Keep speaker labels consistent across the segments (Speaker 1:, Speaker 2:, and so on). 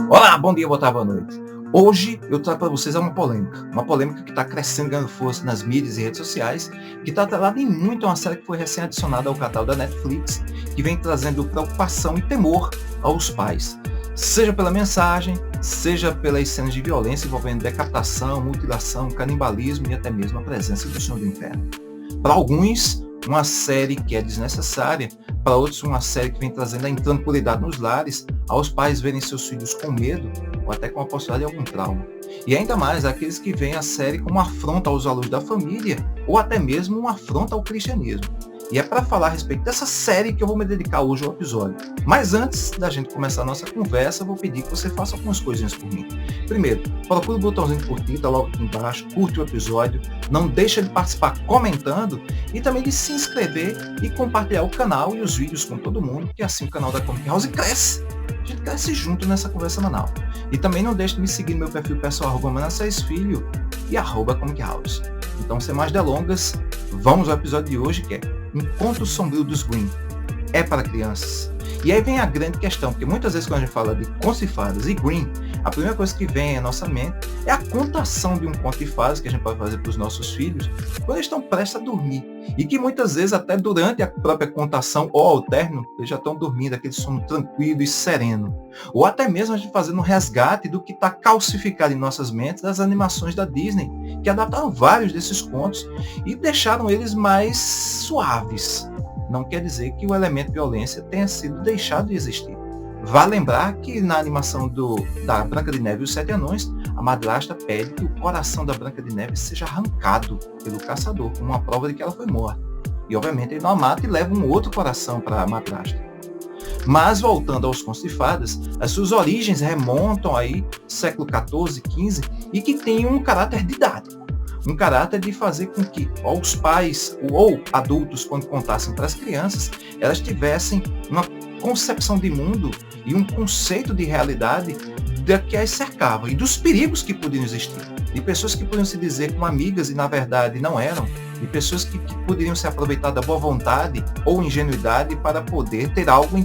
Speaker 1: Olá, bom dia, boa tarde, boa noite. Hoje eu trago para vocês uma polêmica que está crescendo, ganhando força nas mídias e redes sociais, que está atrelada em muito a uma série que foi recém-adicionada ao catálogo da Netflix, que vem trazendo preocupação e temor aos pais, seja pela mensagem, seja pelas cenas de violência envolvendo decapitação, mutilação, canibalismo e até mesmo a presença do Senhor do Inferno. Para alguns, uma série que é desnecessária, para outros uma série que vem trazendo a intranquilidade nos lares, aos pais verem seus filhos com medo ou até com a possibilidade de algum trauma. E ainda mais aqueles que veem a série como uma afronta aos valores da família ou até mesmo uma afronta ao cristianismo. E é para falar a respeito dessa série que eu vou me dedicar hoje ao episódio. Mas antes da gente começar a nossa conversa, eu vou pedir que você faça algumas coisinhas por mim. Primeiro, procure o botãozinho de curtir, tá logo aqui embaixo, curte o episódio, não deixa de participar comentando e também de se inscrever e compartilhar o canal e os vídeos com todo mundo, que assim o canal da Comic House cresce. A gente cresce junto nessa conversa semanal. E também não deixe de me seguir no meu perfil pessoal, @Manassés_Filho e @Comic House. Então, sem mais delongas, vamos ao episódio de hoje, que é Um Conto Sombrio dos Grimm. É para crianças. E aí vem a grande questão, porque muitas vezes quando a gente fala de contos de fadas e Grimm, a primeira coisa que vem à nossa mente é a contação de um conto de fadas que a gente pode fazer para os nossos filhos quando eles estão prestes a dormir. E que muitas vezes até durante a própria contação ou ao término, eles já estão dormindo, aquele sono tranquilo e sereno. Ou até mesmo a gente fazendo um resgate do que está calcificado em nossas mentes das animações da Disney, que adaptaram vários desses contos e deixaram eles mais suaves. Não quer dizer que o elemento violência tenha sido deixado de existir. Vale lembrar que na animação da Branca de Neve e os Sete Anões, a madrasta pede que o coração da Branca de Neve seja arrancado pelo caçador, como uma prova de que ela foi morta. E obviamente ele não a mata e leva um outro coração para a madrasta. Mas voltando aos contos de fadas, as suas origens remontam aí século XIV, XV e que tem um caráter didático. Um caráter de fazer com que os pais ou adultos, quando contassem para as crianças, elas tivessem uma concepção de mundo e um conceito de realidade da que as cercava e dos perigos que podiam existir. De pessoas que podiam se dizer como amigas e na verdade não eram, de pessoas que poderiam se aproveitar da boa vontade ou ingenuidade para poder ter algo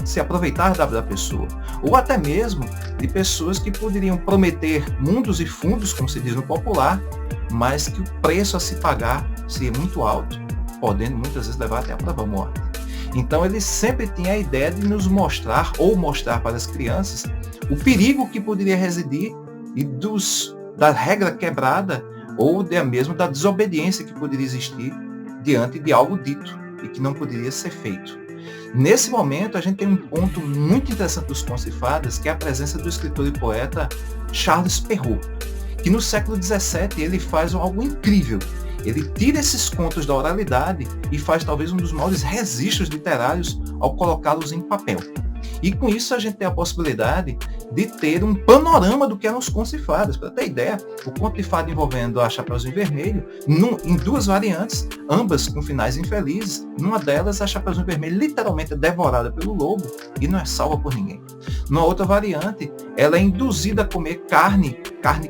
Speaker 1: se aproveitar da pessoa, ou até mesmo de pessoas que poderiam prometer mundos e fundos, como se diz no popular, mas que o preço a se pagar seria muito alto, podendo muitas vezes levar até a própria morte. Então ele sempre tinha a ideia de nos mostrar, ou mostrar para as crianças, o perigo que poderia residir e da regra quebrada, ou até mesmo da desobediência que poderia existir diante de algo dito e que não poderia ser feito. Nesse momento, a gente tem um ponto muito interessante dos contos de fadas, que é a presença do escritor e poeta Charles Perrault, que no século XVII ele faz algo incrível. Ele tira esses contos da oralidade e faz talvez um dos maiores registros literários ao colocá-los em papel. E com isso a gente tem a possibilidade de ter um panorama do que eram os contos de fadas. Para ter ideia, o conto de fada envolvendo a Chapeuzinho Vermelho, em duas variantes, ambas com finais infelizes. Numa delas, a Chapeuzinho Vermelho literalmente é devorada pelo lobo e não é salva por ninguém. Numa outra variante, ela é induzida a comer carne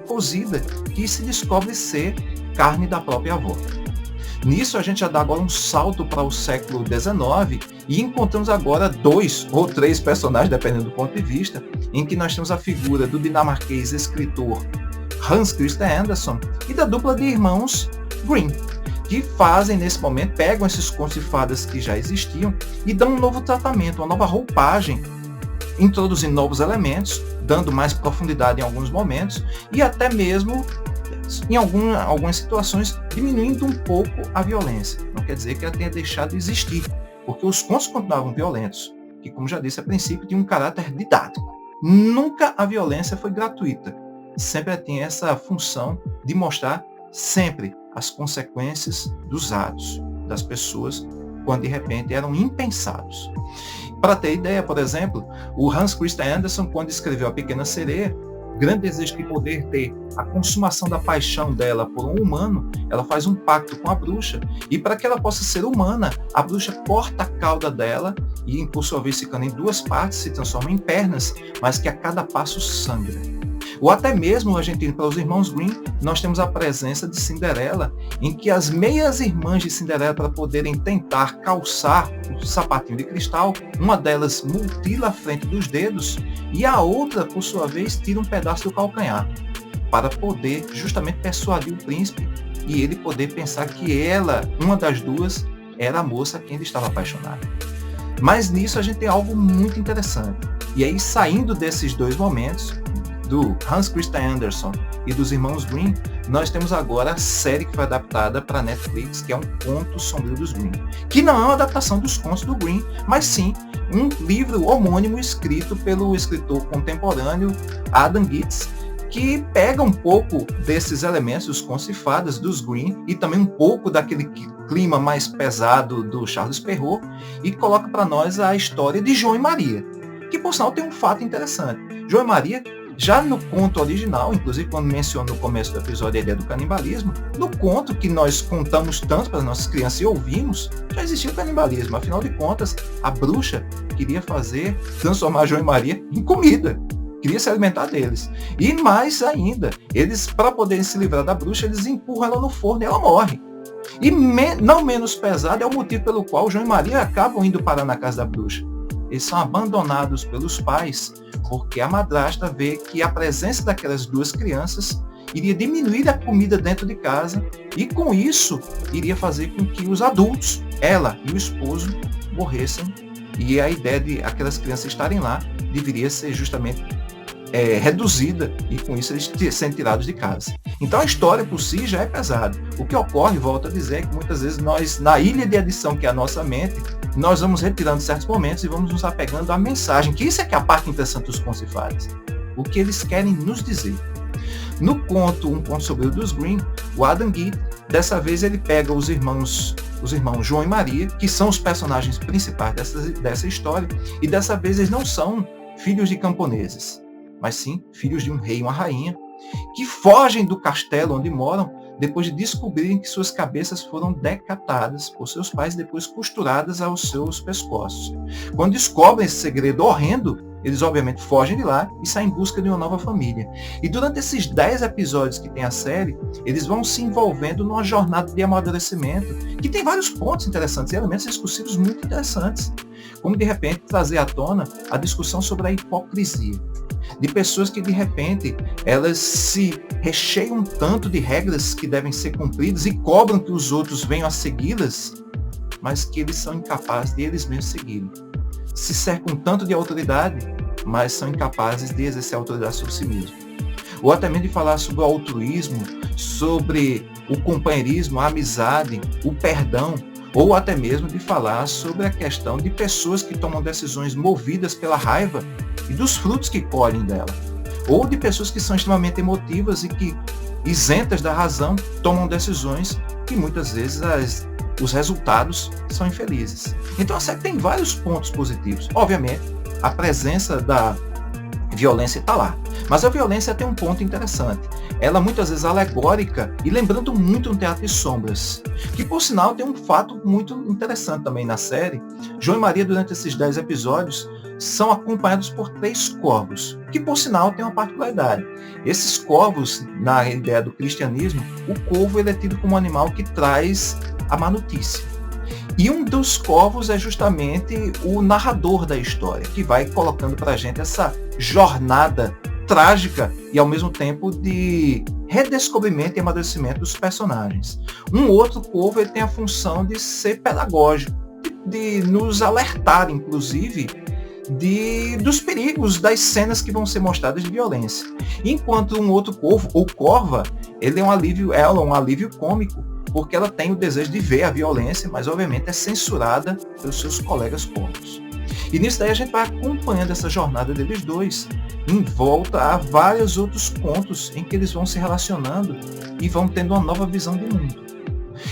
Speaker 1: cozida, que se descobre ser carne da própria avó. Nisso a gente já dá agora um salto para o século XIX e encontramos agora 2 ou 3 personagens, dependendo do ponto de vista, em que nós temos a figura do dinamarquês escritor Hans Christian Andersen e da dupla de irmãos Grimm, que fazem nesse momento, pegam esses contos de fadas que já existiam e dão um novo tratamento, uma nova roupagem, introduzindo novos elementos, dando mais profundidade em alguns momentos e até mesmo em algumas situações, diminuindo um pouco a violência. Não quer dizer que ela tenha deixado de existir, porque os contos continuavam violentos, que, como já disse, a princípio tinha um caráter didático. Nunca a violência foi gratuita. Sempre tinha essa função de mostrar sempre as consequências dos atos das pessoas, quando de repente eram impensados. Para ter ideia, por exemplo, o Hans Christian Andersen, quando escreveu A Pequena Sereia, o grande desejo de poder ter a consumação da paixão dela por um humano, ela faz um pacto com a bruxa, e para que ela possa ser humana, a bruxa corta a cauda dela e por sua vez ficando em duas partes, se transforma em pernas, mas que a cada passo sangra. Ou até mesmo, a gente indo para os irmãos Grimm, nós temos a presença de Cinderela, em que as meias irmãs de Cinderela, para poderem tentar calçar o sapatinho de cristal, uma delas mutila a frente dos dedos e a outra, por sua vez, tira um pedaço do calcanhar, para poder justamente persuadir o príncipe e ele poder pensar que ela, uma das duas, era a moça a quem ele estava apaixonado. Mas nisso a gente tem algo muito interessante. E aí, saindo desses dois momentos, do Hans Christian Andersen e dos irmãos Grimm, nós temos agora a série que foi adaptada para a Netflix, que é um Conto Sombrio dos Grimm, que não é uma adaptação dos contos do Grimm, mas sim um livro homônimo escrito pelo escritor contemporâneo Adam Gitz, que pega um pouco desses elementos dos contos e fadas dos Grimm e também um pouco daquele clima mais pesado do Charles Perrault e coloca para nós a história de João e Maria, que por sinal tem um fato interessante. João e Maria, já no conto original, inclusive quando menciona no começo do episódio a ideia do canibalismo, no conto que nós contamos tanto para as nossas crianças e ouvimos, já existia o canibalismo. Afinal de contas, a bruxa queria transformar João e Maria em comida. Queria se alimentar deles. E mais ainda, eles, para poderem se livrar da bruxa, eles empurram ela no forno e ela morre. E não menos pesado é o motivo pelo qual João e Maria acabam indo parar na casa da bruxa. Eles são abandonados pelos pais, porque a madrasta vê que a presença daquelas duas crianças iria diminuir a comida dentro de casa e, com isso, iria fazer com que os adultos, ela e o esposo, morressem. E a ideia de aquelas crianças estarem lá deveria ser justamente reduzida e, com isso, eles serem tirados de casa. Então, a história por si já é pesada. O que ocorre, volto a dizer, é que muitas vezes nós, na ilha de adição que é a nossa mente, nós vamos retirando certos momentos e vamos nos apegando à mensagem, que isso é que é a parte interessante dos contos e fadas. O que eles querem nos dizer. No conto Um Conto Sombrio dos Grimm, o Adam Gitz, dessa vez ele pega os irmãos João e Maria, que são os personagens principais dessa história, e dessa vez eles não são filhos de camponeses, mas sim filhos de um rei e uma rainha, que fogem do castelo onde moram depois de descobrirem que suas cabeças foram decapitadas por seus pais e depois costuradas aos seus pescoços. Quando descobrem esse segredo horrendo, eles obviamente fogem de lá e saem em busca de uma nova família. E durante esses 10 episódios que tem a série, eles vão se envolvendo numa jornada de amadurecimento, que tem vários pontos interessantes e elementos discursivos muito interessantes. Como de repente trazer à tona a discussão sobre a hipocrisia. De pessoas que de repente elas se recheiam tanto de regras que devem ser cumpridas e cobram que os outros venham a segui-las, mas que eles são incapazes de eles mesmos seguirem. Se cercam tanto de autoridade, mas são incapazes de exercer autoridade sobre si mesmos. Ou até mesmo de falar sobre o altruísmo, sobre o companheirismo, a amizade, o perdão, ou até mesmo de falar sobre a questão de pessoas que tomam decisões movidas pela raiva e dos frutos que colhem dela. Ou de pessoas que são extremamente emotivas e que, isentas da razão, tomam decisões que muitas vezes os resultados são infelizes. Então a série tem vários pontos positivos. Obviamente, a presença da violência está lá. Mas a violência tem um ponto interessante. Ela muitas vezes alegórica e lembrando muito um Teatro de Sombras, que por sinal tem um fato muito interessante também na série. João e Maria, durante esses 10 episódios, são acompanhados por 3 corvos, que por sinal tem uma particularidade. Esses corvos, na ideia do cristianismo, o corvo ele é tido como um animal que traz a má notícia. E um dos corvos é justamente o narrador da história, que vai colocando para a gente essa jornada trágica e ao mesmo tempo de redescobrimento e amadurecimento dos personagens. Um outro corvo ele tem a função de ser pedagógico, de nos alertar, inclusive, dos perigos das cenas que vão ser mostradas de violência. Enquanto um outro corvo, ou corva, ele é um alívio cômico, porque ela tem o desejo de ver a violência, mas obviamente é censurada pelos seus colegas corvos. E nisso daí a gente vai acompanhando essa jornada deles dois, em volta a vários outros contos em que eles vão se relacionando e vão tendo uma nova visão de mundo.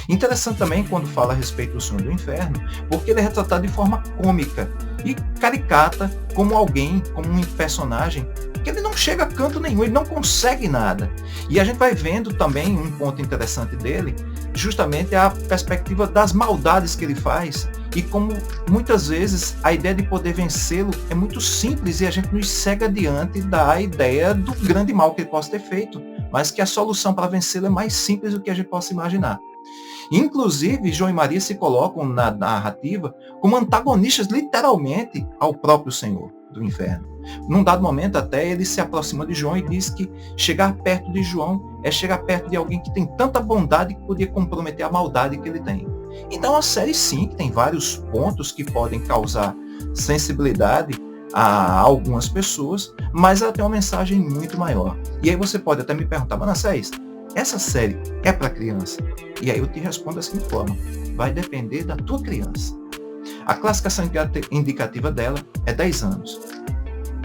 Speaker 1: Interessante também quando fala a respeito do Senhor do Inferno, porque ele é retratado de forma cômica e caricata como alguém, como um personagem que ele não chega a canto nenhum, ele não consegue nada. E a gente vai vendo também um ponto interessante dele, justamente a perspectiva das maldades que ele faz E como muitas vezes a ideia de poder vencê-lo é muito simples e a gente nos cega diante da ideia do grande mal que ele possa ter feito, mas que a solução para vencê-lo é mais simples do que a gente possa imaginar. Inclusive, João e Maria se colocam na narrativa como antagonistas literalmente ao próprio Senhor do inferno. Num dado momento até ele se aproxima de João e diz que chegar perto de João é chegar perto de alguém que tem tanta bondade que podia comprometer a maldade que ele tem. Então a série sim tem vários pontos que podem causar sensibilidade a algumas pessoas, mas ela tem uma mensagem muito maior. E aí você pode até me perguntar, Manassés, essa série é para criança? E aí eu te respondo da seguinte forma, vai depender da tua criança. A classificação indicativa dela é 10 anos.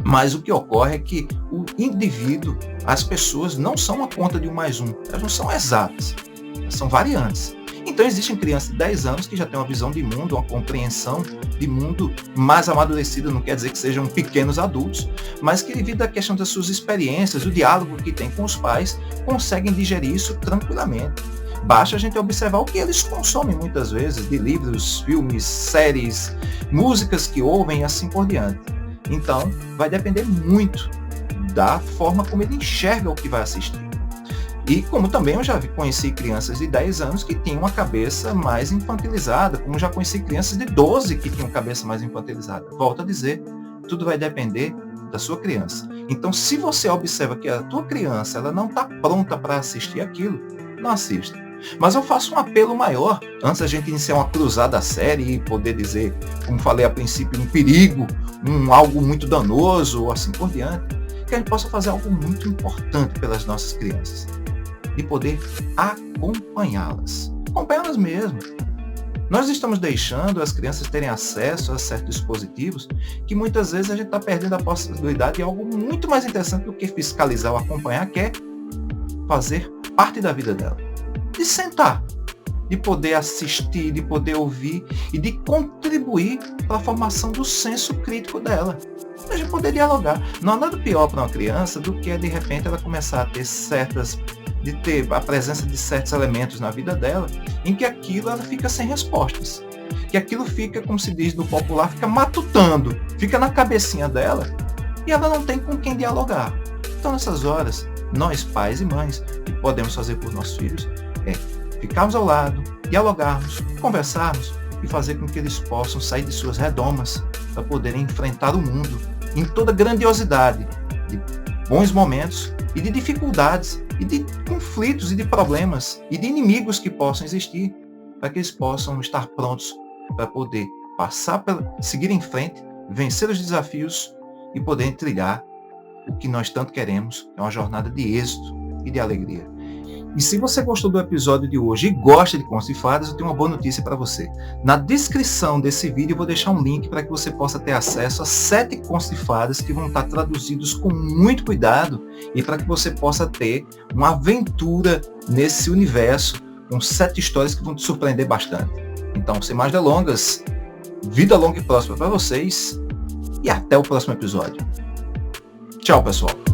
Speaker 1: Mas o que ocorre é que o indivíduo, as pessoas não são a conta de 1 mais 1, elas não são exatas, elas são variantes. Então existem crianças de 10 anos que já têm uma visão de mundo, uma compreensão de mundo mais amadurecida, não quer dizer que sejam pequenos adultos, mas que devido à questão das suas experiências, o diálogo que tem com os pais, conseguem digerir isso tranquilamente. Basta a gente observar o que eles consomem muitas vezes, de livros, filmes, séries, músicas que ouvem e assim por diante. Então, vai depender muito da forma como ele enxerga o que vai assistir. E como também eu já conheci crianças de 10 anos que tinham uma cabeça mais infantilizada, como já conheci crianças de 12 que tinham cabeça mais infantilizada. Volto a dizer, tudo vai depender da sua criança. Então, se você observa que a tua criança ela não está pronta para assistir aquilo, não assista. Mas eu faço um apelo maior, antes da gente iniciar uma cruzada séria e poder dizer, como falei a princípio, um perigo, algo muito danoso ou assim por diante, que a gente possa fazer algo muito importante pelas nossas crianças. De poder acompanhá-las mesmo. Nós estamos deixando as crianças terem acesso a certos dispositivos que muitas vezes a gente está perdendo a possibilidade de algo muito mais interessante do que fiscalizar ou acompanhar, que é fazer parte da vida dela. De sentar, de poder assistir, de poder ouvir e de contribuir para a formação do senso crítico dela. A gente poder dialogar. Não há nada pior para uma criança do que de repente ela começar a ter a presença de certos elementos na vida dela, em que aquilo ela fica sem respostas. Que aquilo fica, como se diz no popular, fica matutando, fica na cabecinha dela e ela não tem com quem dialogar. Então nessas horas, nós pais e mães, o que podemos fazer por nossos filhos é ficarmos ao lado, dialogarmos, conversarmos e fazer com que eles possam sair de suas redomas para poderem enfrentar o mundo em toda a grandiosidade de bons momentos e de dificuldades e de conflitos e de problemas e de inimigos que possam existir, para que eles possam estar prontos para poder seguir em frente, vencer os desafios e poder trilhar o que nós tanto queremos, é uma jornada de êxito e de alegria. E se você gostou do episódio de hoje e gosta de contos e fadas, eu tenho uma boa notícia para você. Na descrição desse vídeo eu vou deixar um link para que você possa ter acesso a 7 contos de fadas que vão estar traduzidos com muito cuidado e para que você possa ter uma aventura nesse universo com 7 histórias que vão te surpreender bastante. Então, sem mais delongas, vida longa e próspera para vocês e até o próximo episódio. Tchau, pessoal!